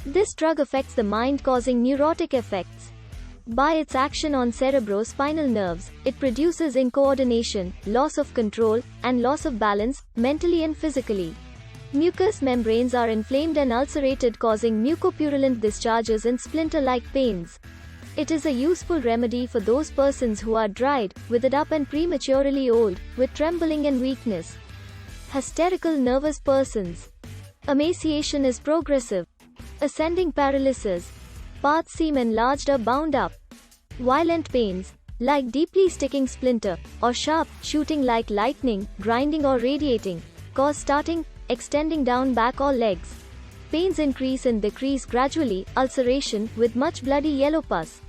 This drug affects the mind, causing neurotic effects. By its action on cerebrospinal nerves, it produces incoordination, loss of control, and loss of balance, mentally and physically. Mucous membranes are inflamed and ulcerated, causing mucopurulent discharges and splinter-like pains. It is a useful remedy for those persons who are dried, withered up and prematurely old, with trembling and weakness. Hysterical nervous persons. Emaciation is progressive. Ascending paralysis. Parts seem enlarged or bound up. Violent pains, like deeply sticking splinter, or sharp, shooting like lightning, grinding or radiating, cause starting, extending down back or legs. Pains increase and decrease gradually, ulceration, with much bloody yellow pus.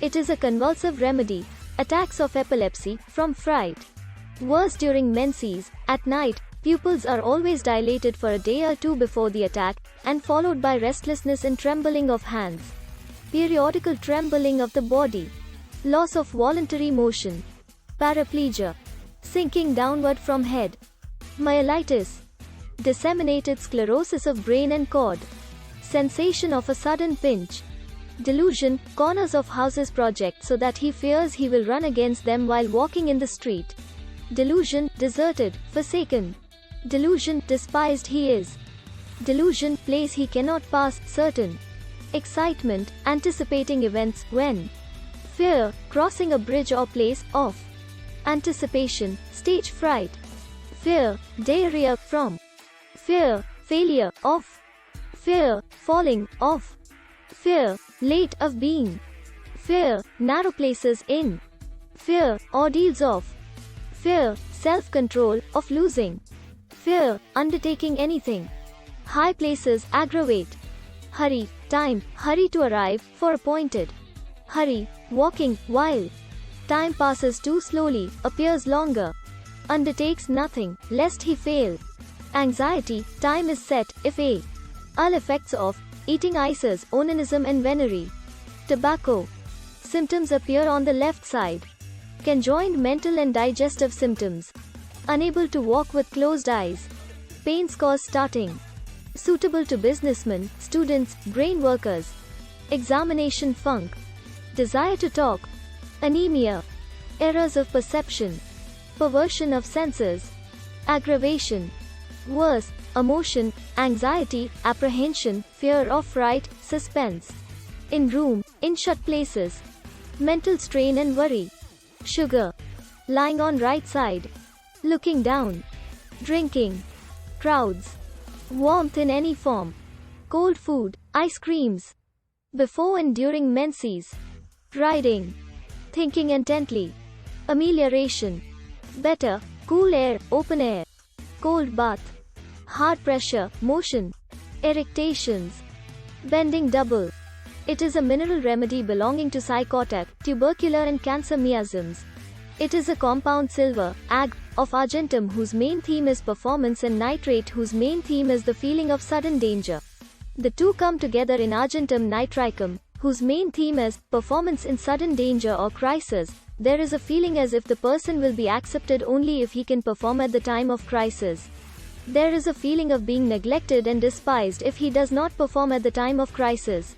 It is a convulsive remedy. Attacks of epilepsy, from fright. Worse during menses, at night, pupils are always dilated for a day or two before the attack, and followed by restlessness and trembling of hands. Periodical trembling of the body. Loss of voluntary motion. Paraplegia. Sinking downward from head. Myelitis. Disseminated sclerosis of brain and cord. Sensation of a sudden pinch. Delusion. Corners of houses project so that he fears he will run against them while walking in the street. Delusion. Deserted, forsaken. Delusion. Despised he is. Delusion. Place he cannot pass, certain. Excitement. Anticipating events, when. Fear. Crossing a bridge or place, off. Anticipation. Stage fright. Fear. Diarrhea, from. Fear. Failure, off. Fear. Falling, off. Fear. Late of being. Fear. Narrow places, in. Fear. Ordeals of. Fear. Self-control, of losing. Fear. Undertaking anything. High places, aggravate. Hurry. Time. Hurry to arrive, for appointed. Hurry. Walking, while. Time passes too slowly, appears longer. Undertakes nothing, lest he fail. Anxiety. Time is set, if a. Ill effects of. Eating ices, onanism and venery. Tobacco. Symptoms appear on the left side. Conjoined mental and digestive symptoms. Unable to walk with closed eyes. Pains cause starting. Suitable to businessmen, students, brain workers. Examination funk. Desire to talk. Anemia. Errors of perception. Perversion of senses. Aggravation. Worse. Emotion, anxiety, apprehension, fear of fright, suspense. In room, in shut places. Mental strain and worry. Sugar. Lying on right side. Looking down. Drinking. Crowds. Warmth in any form. Cold food, ice creams. Before and during menses. Riding. Thinking intently. Amelioration. Better, cool air, open air. Cold bath. Heart pressure, motion. Erectations. Bending double. It is a mineral remedy belonging to psychotic, tubercular and cancer miasms. It is a compound silver, Ag, of Argentum whose main theme is performance and nitrate whose main theme is the feeling of sudden danger. The two come together in Argentum Nitricum, whose main theme is performance in sudden danger or crisis. There is a feeling as if the person will be accepted only if he can perform at the time of crisis. There is a feeling of being neglected and despised if he does not perform at the time of crisis.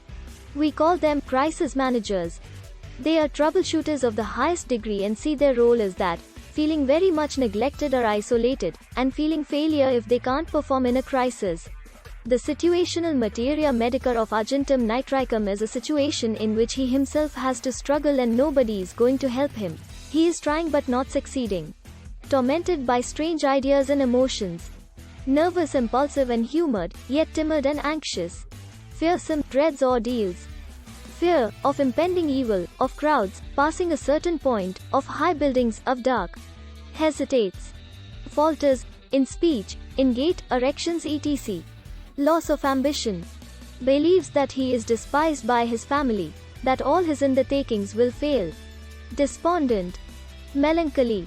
We call them crisis managers. They are troubleshooters of the highest degree and see their role as that, feeling very much neglected or isolated, and feeling failure if they can't perform in a crisis. The situational materia medica of Argentum Nitricum is a situation in which he himself has to struggle and nobody is going to help him. He is trying but not succeeding. Tormented by strange ideas and emotions. Nervous, impulsive and humored, yet timid and anxious. Fearsome, dreads ordeals. Fear of impending evil, of crowds, passing a certain point, of high buildings, of dark. Hesitates. Falters, in speech, in gait, erections etc. Loss of ambition. Believes that he is despised by his family, that all his undertakings will fail. Despondent. Melancholy.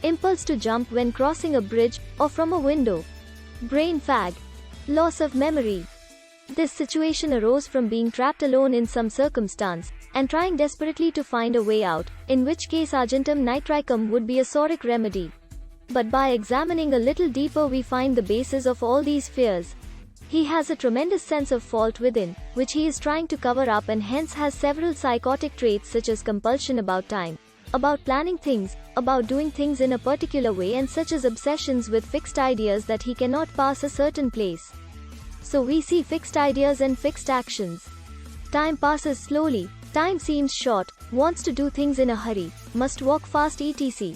Impulse to jump when crossing a bridge, or from a window. Brain fag. Loss of memory. This situation arose from being trapped alone in some circumstance, and trying desperately to find a way out, in which case Argentum Nitricum would be a soric remedy. But by examining a little deeper we find the basis of all these fears. He has a tremendous sense of fault within, which he is trying to cover up, and hence has several psychotic traits such as compulsion about time, about planning things, about doing things in a particular way, and such as obsessions with fixed ideas that he cannot pass a certain place. So we see fixed ideas and fixed actions. Time passes slowly, time seems short, wants to do things in a hurry, must walk fast etc.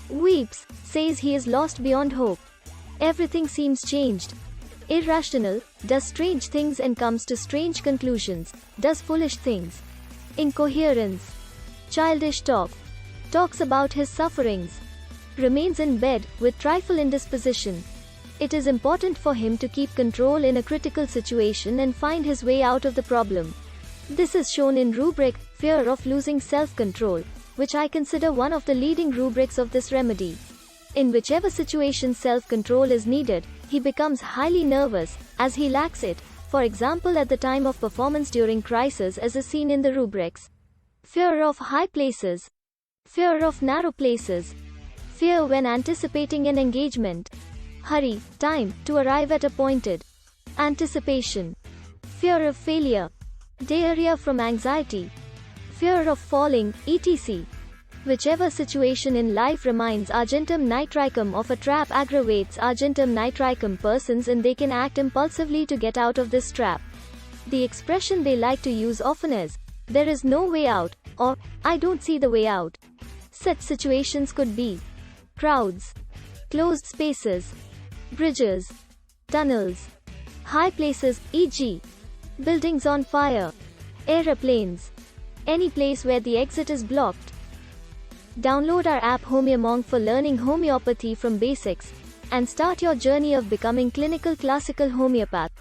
Weeps, says he is lost beyond hope. Everything seems changed. Irrational, does strange things and comes to strange conclusions, does foolish things. Incoherence. Childish talk. Talks about his sufferings. Remains in bed, with trifle indisposition. It is important for him to keep control in a critical situation and find his way out of the problem. This is shown in Rubric, fear of losing self-control, which I consider one of the leading rubrics of this remedy. In whichever situation self-control is needed, he becomes highly nervous, as he lacks it, for example at the time of performance during crisis as is seen in the rubrics. Fear of high places. Fear of narrow places. Fear when anticipating an engagement. Hurry, time, to arrive at appointed. Anticipation. Fear of failure. Diarrhea from anxiety. Fear of falling, etc. Whichever situation in life reminds Argentum Nitricum of a trap aggravates Argentum Nitricum persons, and they can act impulsively to get out of this trap. The expression they like to use often is, "There is no way out," or "I don't see the way out." Such situations could be crowds, closed spaces, bridges, tunnels, high places, e.g., buildings on fire, aeroplanes, any place where the exit is blocked. Download our app Homeomonk for learning homeopathy from basics, and start your journey of becoming clinical classical homeopath.